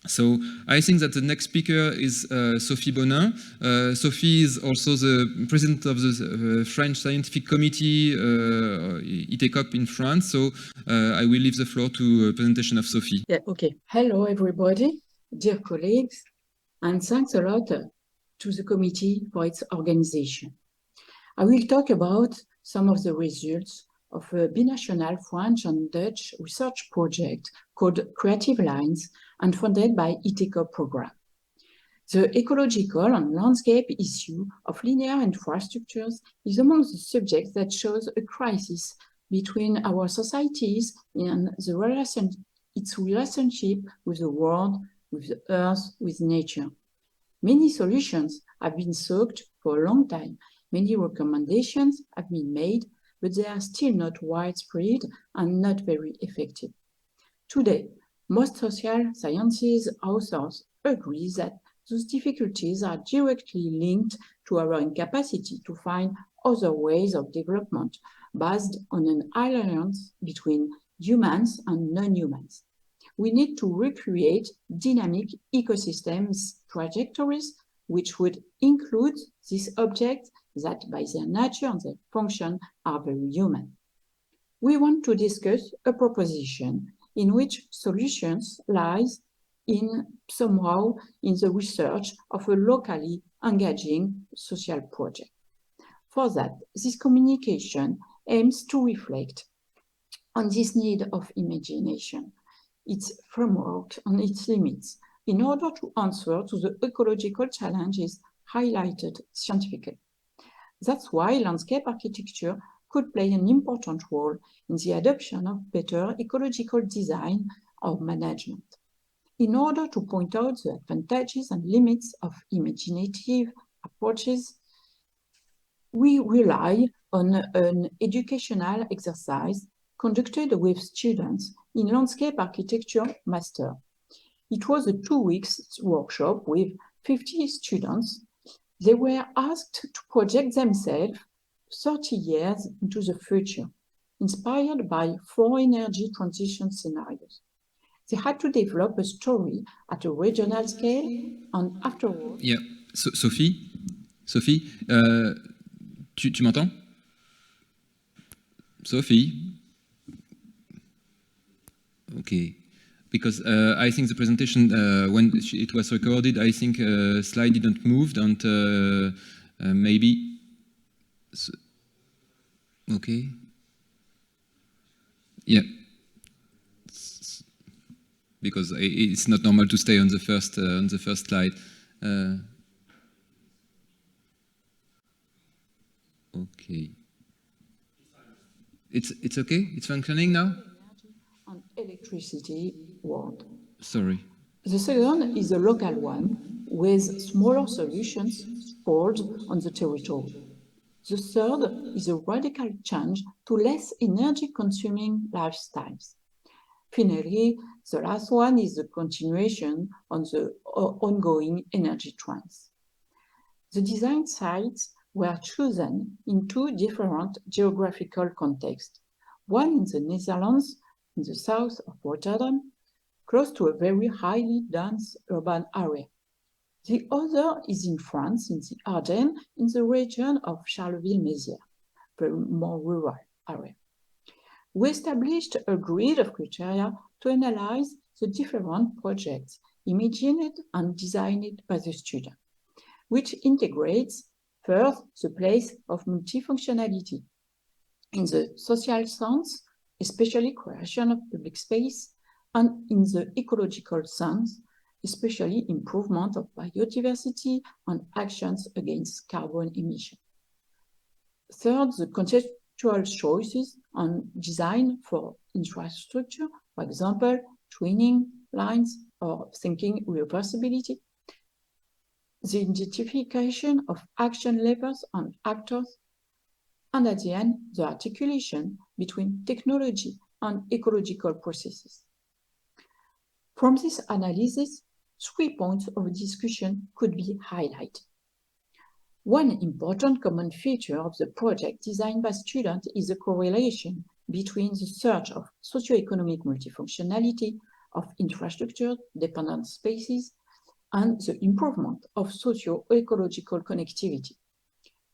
So I think that the next speaker is Sophie Bonin. Sophie is also the president of the French Scientific Committee, Ecole in France. So I will leave the floor to a presentation of Sophie. Yeah, okay. Hello, everybody, dear colleagues, and thanks a lot to the committee for its organization. I will talk about some of the results of a binational French and Dutch research project called Creative Lines and funded by Ecole program. The ecological and landscape issue of linear infrastructures is among the subjects that shows a crisis between our societies and its relationship with the world, with the earth, with nature. Many solutions have been sought for a long time. Many recommendations have been made, but they are still not widespread and not very effective. Today, most social sciences authors agree that those difficulties are directly linked to our incapacity to find other ways of development based on an alliance between humans and non-humans. We need to recreate dynamic ecosystems trajectories which would include these objects that by their nature and their function are very human. We want to discuss a proposition in which solutions lies in somehow in the research of a locally engaging social project. For that, this communication aims to reflect on this need of imagination, its framework and its limits, in order to answer to the ecological challenges highlighted scientifically. That's why landscape architecture could play an important role in the adoption of better ecological design or management. In order to point out the advantages and limits of imaginative approaches, we rely on an educational exercise conducted with students in landscape architecture master. It was a 2 weeks workshop with 50 students. They were asked to project themselves 30 years into the future, inspired by 4 energy transition scenarios. They had to develop a story at a regional scale, and afterwards... Yeah, Sophie, tu m'entends? Sophie? Okay. Because I think the presentation, when it was recorded, I think slide didn't move, and maybe... Okay. Yeah. Because it's not normal to stay on the first slide. Okay. It's okay? It's functioning now? On electricity world. Sorry. The second is a local one with smaller solutions poured on the territory. The third is a radical change to less energy-consuming lifestyles. Finally, the last one is the continuation on the ongoing energy trends. The design sites were chosen in 2 different geographical contexts, one in the Netherlands, in the south of Rotterdam, close to a very highly dense urban area. The other is in France, in the Ardennes, in the region of Charleville-Mézières, a more rural area. We established a grid of criteria to analyze the different projects imagined and designed by the student, which integrates first the place of multifunctionality in the social sense, especially creation of public space, and in the ecological sense, especially improvement of biodiversity and actions against carbon emission. Third, the conceptual choices on design for infrastructure, for example, twinning lines or thinking reversibility. The identification of action levels and actors, and at the end, the articulation between technology and ecological processes. From this analysis, 3 points of discussion could be highlighted. One important common feature of the project designed by students is the correlation between the search of socio-economic multifunctionality of infrastructure dependent spaces, and the improvement of socio-ecological connectivity.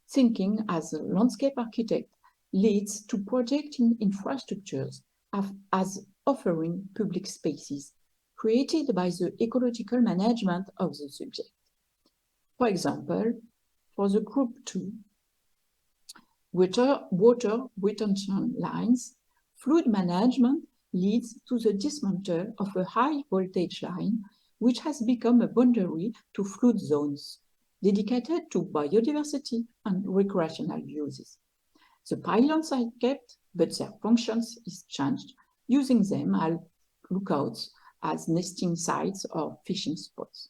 Thinking as a landscape architect leads to projecting infrastructures as offering public spaces created by the ecological management of the subject. For example, for the group 2, water retention lines, flood management leads to the dismantle of a high voltage line which has become a boundary to flood zones dedicated to biodiversity and recreational uses. The pylons are kept, but their functions is changed, using them as lookouts, as nesting sites or fishing spots.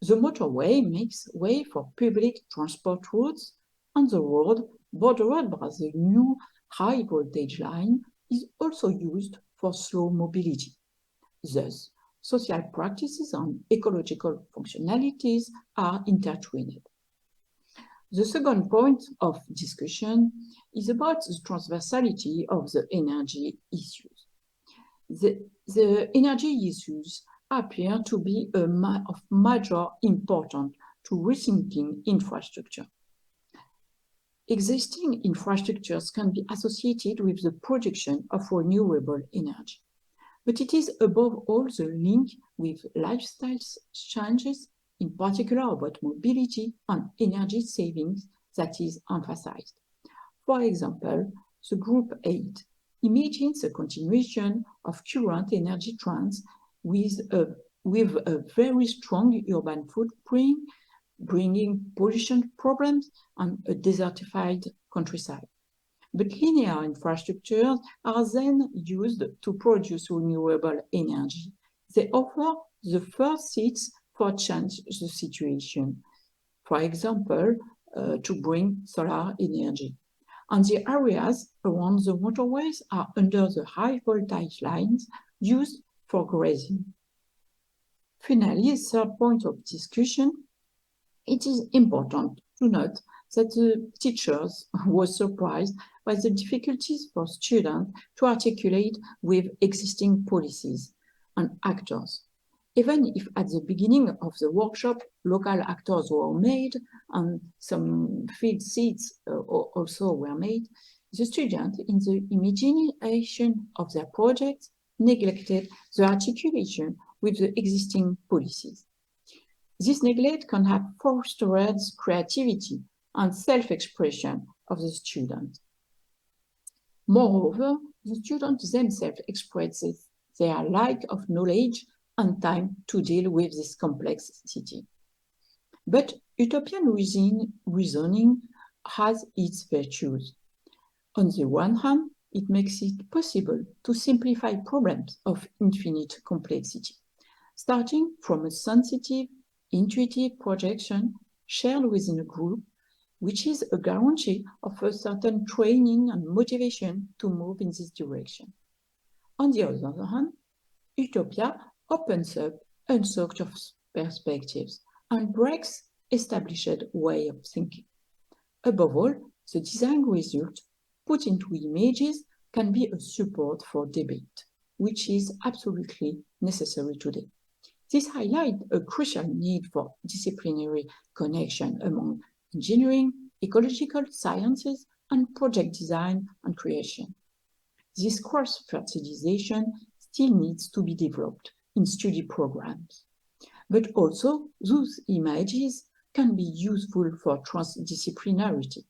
The motorway makes way for public transport routes, and the road bordered by the new high voltage line is also used for slow mobility. Thus, social practices and ecological functionalities are intertwined. The second point of discussion is about the transversality of the energy issues. The energy issues appear to be of major importance to rethinking infrastructure. Existing infrastructures can be associated with the production of renewable energy, but it is above all the link with lifestyle changes, in particular about mobility and energy savings, that is emphasized. For example, the Group 8 imagines a continuation of current energy trends with a very strong urban footprint, bringing pollution problems and a desertified countryside. But linear infrastructures are then used to produce renewable energy. They offer the first seeds for change the situation. For example, to bring solar energy. And the areas around the motorways are under the high voltage lines used for grazing. Finally, third point of discussion, it is important to note that the teachers were surprised by the difficulties for students to articulate with existing policies and actors. Even if at the beginning of the workshop, local actors were made and some field seats also were made, the students in the imagination of their projects neglected the articulation with the existing policies. This neglect can have fostered creativity and self-expression of the student. Moreover, the students themselves express their lack of knowledge and time to deal with this complexity. But utopian reasoning has its virtues. On the one hand, it makes it possible to simplify problems of infinite complexity, starting from a sensitive, intuitive projection shared within a group, which is a guarantee of a certain training and motivation to move in this direction. On the other hand, utopia opens up unthought of perspectives and breaks established way of thinking. Above all, the design result put into images can be a support for debate, which is absolutely necessary today. This highlights a crucial need for disciplinary connection among engineering, ecological sciences, and project design and creation. This cross-fertilization still needs to be developed in study programs. But also, those images can be useful for transdisciplinarity.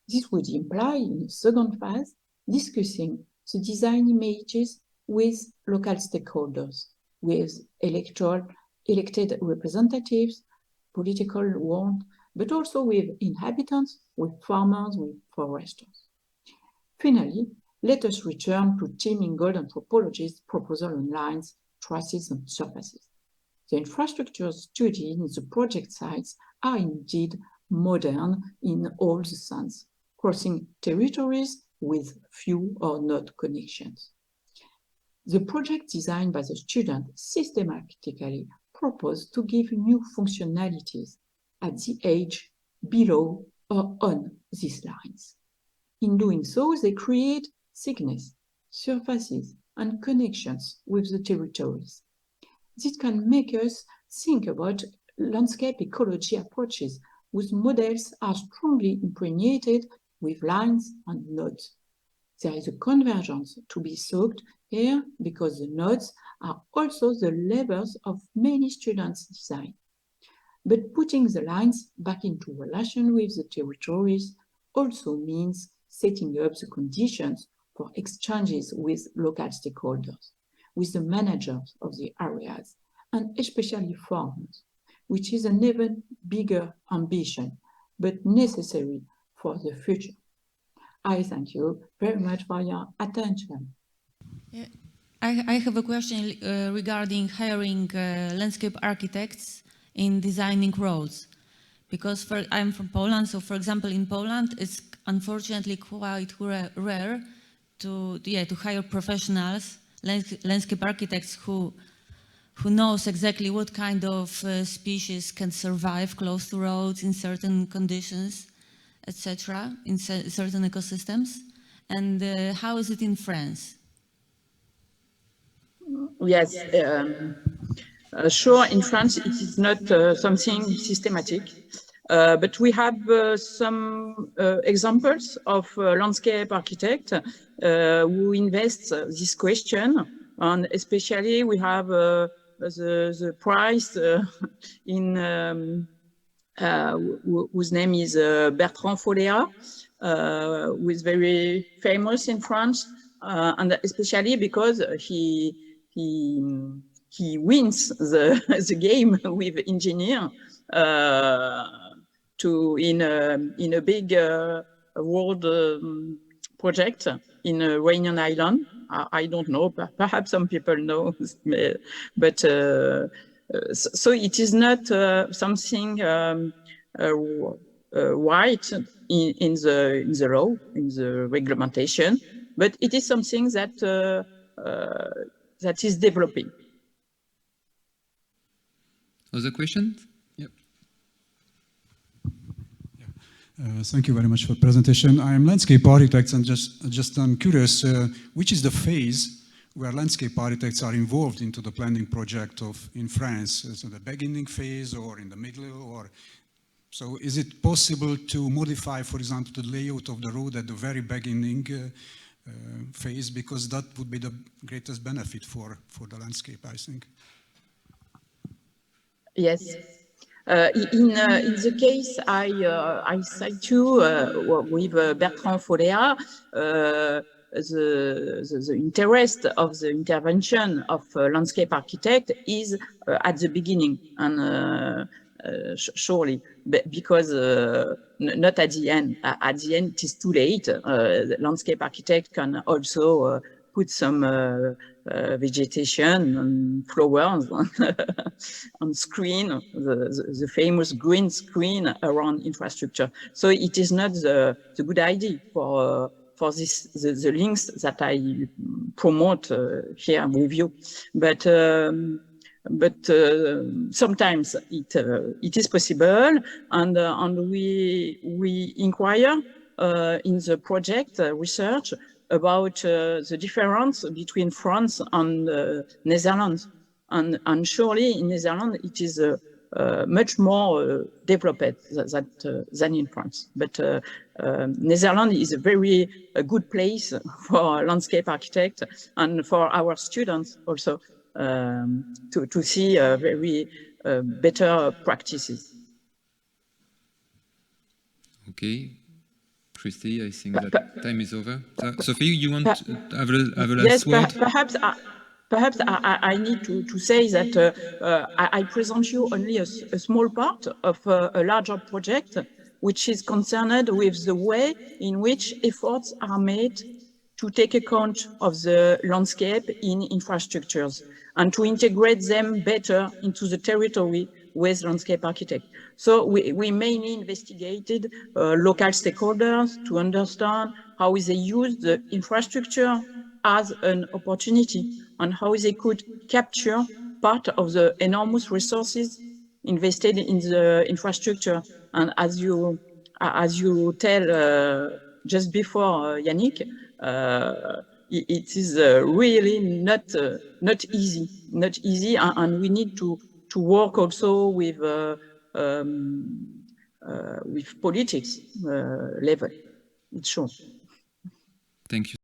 This would imply, in the second phase, discussing the design images with local stakeholders, with elected representatives, political world, but also with inhabitants, with farmers, with foresters. Finally, let us return to Tim Ingold anthropology's proposal on lines, traces, and surfaces. The infrastructure studied in the project sites are indeed modern in all the sense, crossing territories with few or not connections. The project designed by the student systematically proposed to give new functionalities at the edge, below, or on these lines. In doing so, they create thickness, surfaces, and connections with the territories. This can make us think about landscape ecology approaches whose models are strongly impregnated with lines and nodes. There is a convergence to be sought here because the nodes are also the levers of many students' design. But putting the lines back into relation with the territories also means setting up the conditions for exchanges with local stakeholders, with the managers of the areas, and especially farmers, which is an even bigger ambition, but necessary for the future. I thank you very much for your attention. Yeah. I have a question regarding hiring landscape architects in designing roads. Because I'm from Poland, so for example in Poland it's unfortunately quite rare to hire professionals, landscape architects who knows exactly what kind of species can survive close to roads in certain conditions, etc., in certain ecosystems. And how is it in France? Yes, sure, in France it is not something systematic, but we have some examples of landscape architects who invest this question, and especially we have the prize in whose name is Bertrand Folléa, who is very famous in France, and especially because he wins the game with engineer in a big world project in Réunion Island. I don't know, perhaps some people know, but so it is not something white in the law, in the regulation, but it is something that that is developing. Other questions? Yep. Thank you very much for the presentation. I am landscape architect, and I'm curious, which is the phase where landscape architects are involved into the planning project in France? Is it the beginning phase or in the middle? Or so is it possible to modify, for example, the layout of the road at the very beginning phase, because that would be the greatest benefit for the landscape, I think. Yes. In the case I cite you with Bertrand Folléa, the interest of the intervention of landscape architect is at the beginning, and surely, because not at the end. At the end, it is too late. The landscape architect can also put some vegetation and flowers on screen, the famous green screen around infrastructure. So it is not the good idea for the links that I promote here with you, but sometimes it is possible, and we inquire in the project research about the difference between France and Netherlands, and surely in Netherlands it is much more developed than in France. But Netherlands is a very good place for landscape architects and for our students also to see very better practices. Okay. Christy, I think that time is over. Sophie, you want to have a last word? Perhaps I need to say that I present you only a small part of a larger project, which is concerned with the way in which efforts are made to take account of the landscape in infrastructures and to integrate them better into the territory with landscape architects. So we mainly investigated local stakeholders to understand how they use the infrastructure as an opportunity and how they could capture part of the enormous resources invested in the infrastructure. And as you tell just before, Yannick, it is really not easy, and we need to work also with politics level. It's true. Thank you.